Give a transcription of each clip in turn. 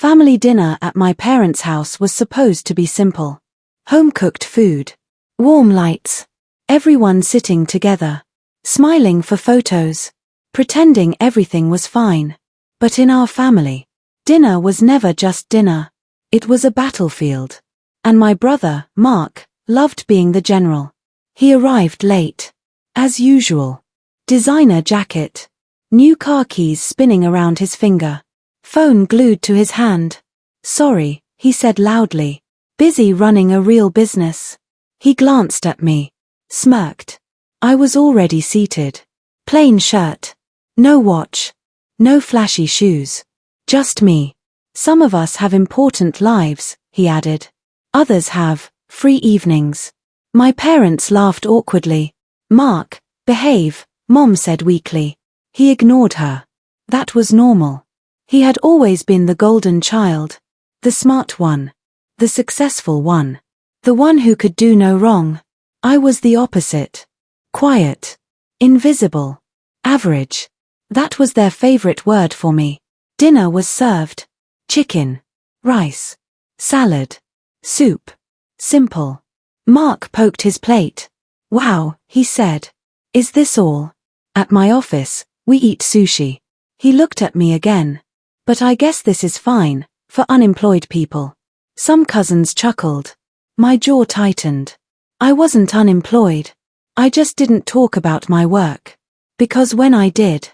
Family dinner at my parents' house was supposed to be simple. Home-cooked food. Warm lights. Everyone sitting together. Smiling for photos. Pretending everything was fine. But in our family, dinner was never just dinner. It was a battlefield. And my brother, Mark, loved being the general. He arrived late. As usual. Designer jacket. New car keys spinning around his finger. Phone glued to his hand. Sorry, he said loudly. Busy running a real business. He glanced at me. Smirked. I was already seated. Plain shirt. No watch. No flashy shoes. Just me. Some of us have important lives, he added. Others have free evenings. My parents laughed awkwardly. Mark, behave, Mom said weakly. He ignored her. That was normal. He had always been the golden child. The smart one. The successful one. The one who could do no wrong. I was the opposite. Quiet. Invisible. Average. That was their favorite word for me. Dinner was served. Chicken. Rice. Salad. Soup. Simple. Mark poked his plate. Wow, he said. Is this all? At my office, we eat sushi. He looked at me again. But I guess this is fine, for unemployed people. Some cousins chuckled. My jaw tightened. I wasn't unemployed. I just didn't talk about my work. Because when I did,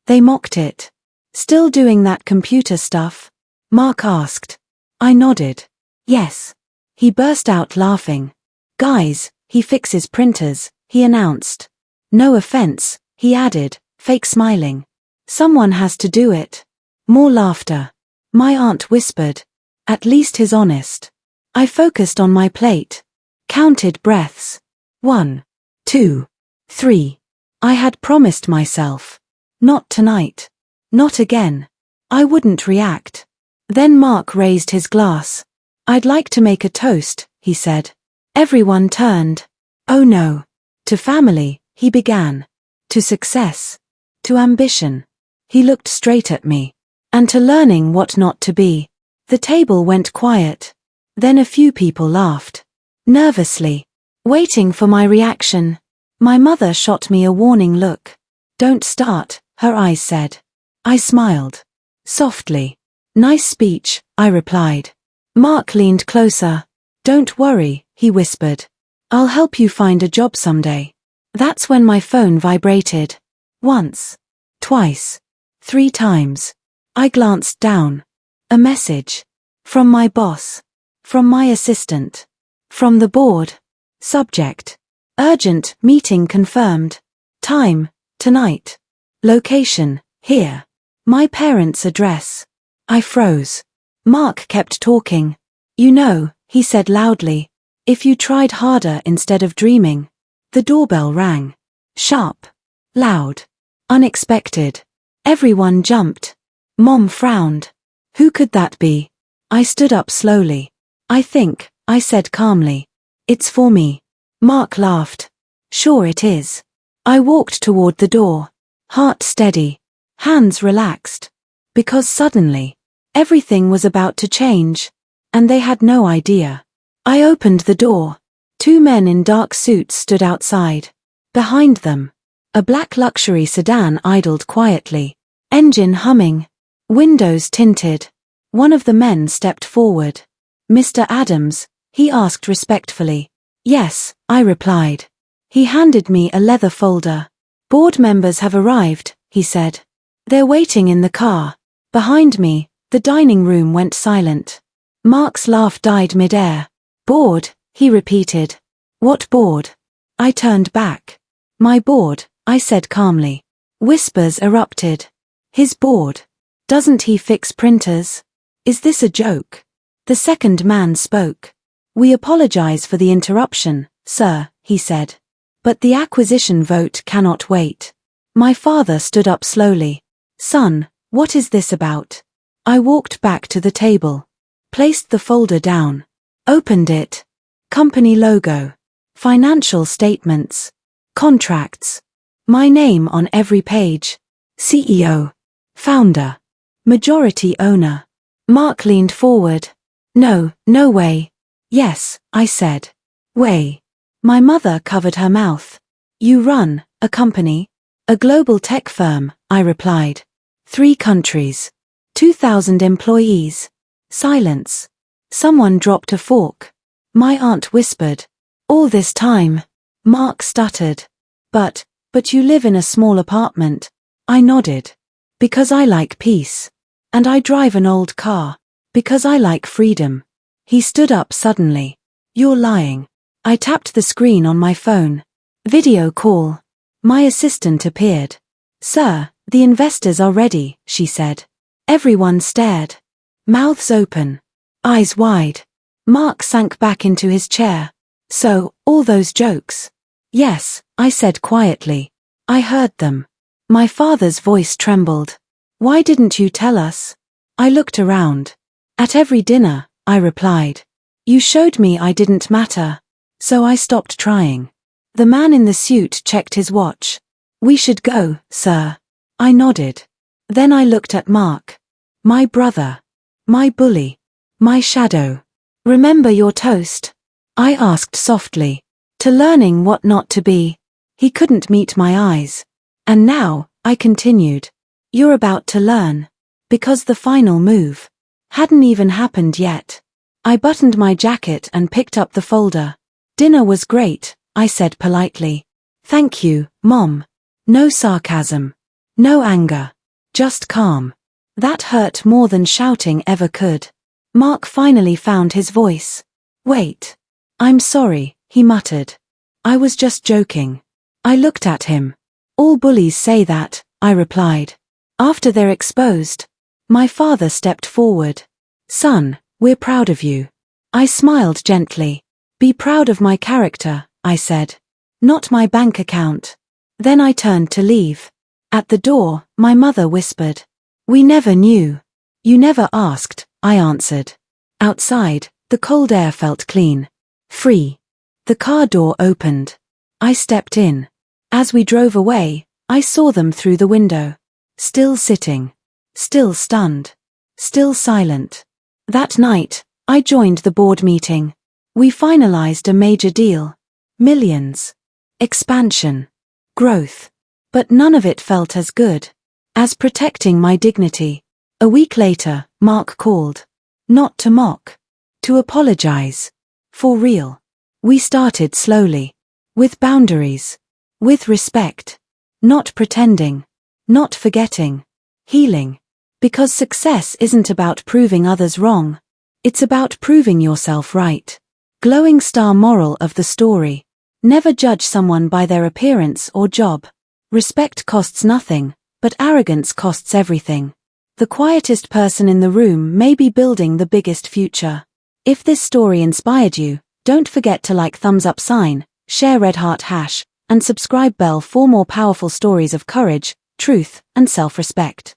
they mocked it. Still doing that computer stuff? Mark asked. I nodded. Yes. He burst out laughing. Guys, he fixes printers, he announced. No offense, he added, fake smiling. Someone has to do it. More laughter. My aunt whispered. At least he's honest. I focused on my plate. Counted breaths. 1, 2, 3. I had promised myself. Not tonight. Not again. I wouldn't react. Then Mark raised his glass. I'd like to make a toast, he said. Everyone turned. Oh no. To family, he began. To success. To ambition. He looked straight at me. And to learning what not to be. The table went quiet. Then a few people laughed. Nervously. Waiting for my reaction. My mother shot me a warning look. Don't start, her eyes said. I smiled. Softly. Nice speech, I replied. Mark leaned closer. Don't worry, he whispered. I'll help you find a job someday. That's when my phone vibrated. Once. Twice. 3 times. I glanced down. A message. From my boss. From my assistant. From the board. Subject. Urgent, meeting confirmed. Time, tonight. Location, here. My parents' address. I froze. Mark kept talking. You know, he said loudly. If you tried harder instead of dreaming. The doorbell rang. Sharp. Loud. Unexpected. Everyone jumped. Mom frowned. Who could that be? I stood up slowly. I think, I said calmly. It's for me. Mark laughed. Sure it is. I walked toward the door. Heart steady. Hands relaxed. Because suddenly, everything was about to change. And they had no idea. I opened the door. 2 men in dark suits stood outside. Behind them, a black luxury sedan idled quietly. Engine humming. Windows tinted. One of the men stepped forward. Mr. Adams, he asked respectfully. Yes, I replied. He handed me a leather folder. Board members have arrived, he said. They're waiting in the car. Behind me, the dining room went silent. Mark's laugh died mid-air. Board, he repeated. What board? I turned back. My board, I said calmly. Whispers erupted. His board. Doesn't he fix printers? Is this a joke? The second man spoke. We apologize for the interruption, sir, he said. But the acquisition vote cannot wait. My father stood up slowly. Son, what is this about? I walked back to the table. Placed the folder down. Opened it. Company logo. Financial statements. Contracts. My name on every page. CEO. Founder. Majority owner. Mark leaned forward. No, no way. Yes, I said. Way. My mother covered her mouth. You run a company? A global tech firm, I replied. 3 countries. 2,000 employees. Silence. Someone dropped a fork. My aunt whispered. All this time. Mark stuttered. But you live in a small apartment. I nodded. Because I like peace. And I drive an old car. Because I like freedom. He stood up suddenly. You're lying. I tapped the screen on my phone. Video call. My assistant appeared. Sir, the investors are ready, she said. Everyone stared. Mouths open. Eyes wide. Mark sank back into his chair. So, all those jokes? Yes, I said quietly. I heard them. My father's voice trembled. Why didn't you tell us? I looked around. At every dinner, I replied. You showed me I didn't matter. So I stopped trying. The man in the suit checked his watch. We should go, sir. I nodded. Then I looked at Mark. My brother. My bully. My shadow. Remember your toast? I asked softly. To learning what not to be. He couldn't meet my eyes. And now, I continued. You're about to learn. Because the final move hadn't even happened yet. I buttoned my jacket and picked up the folder. Dinner was great, I said politely. Thank you, Mom. No sarcasm. No anger. Just calm. That hurt more than shouting ever could. Mark finally found his voice. Wait. I'm sorry, he muttered. I was just joking. I looked at him. All bullies say that, I replied. After they're exposed. My father stepped forward. Son, we're proud of you. I smiled gently. Be proud of my character, I said. Not my bank account. Then I turned to leave. At the door, my mother whispered. We never knew. You never asked, I answered. Outside, the cold air felt clean. Free. The car door opened. I stepped in. As we drove away, I saw them through the window. Still sitting. Still stunned. Still silent. That night, I joined the board meeting. We finalized a major deal. Millions. Expansion. Growth. But none of it felt as good as protecting my dignity. A week later, Mark called. Not to mock. To apologize. For real. We started slowly. With boundaries. With respect. Not pretending. Not forgetting. Healing. Because success isn't about proving others wrong. It's about proving yourself right. Glowing star moral of the story. Never judge someone by their appearance or job. Respect costs nothing, but arrogance costs everything. The quietest person in the room may be building the biggest future. If this story inspired you, don't forget to like thumbs up sign, share red heart hash, and subscribe bell for more powerful stories of courage, truth, and self-respect.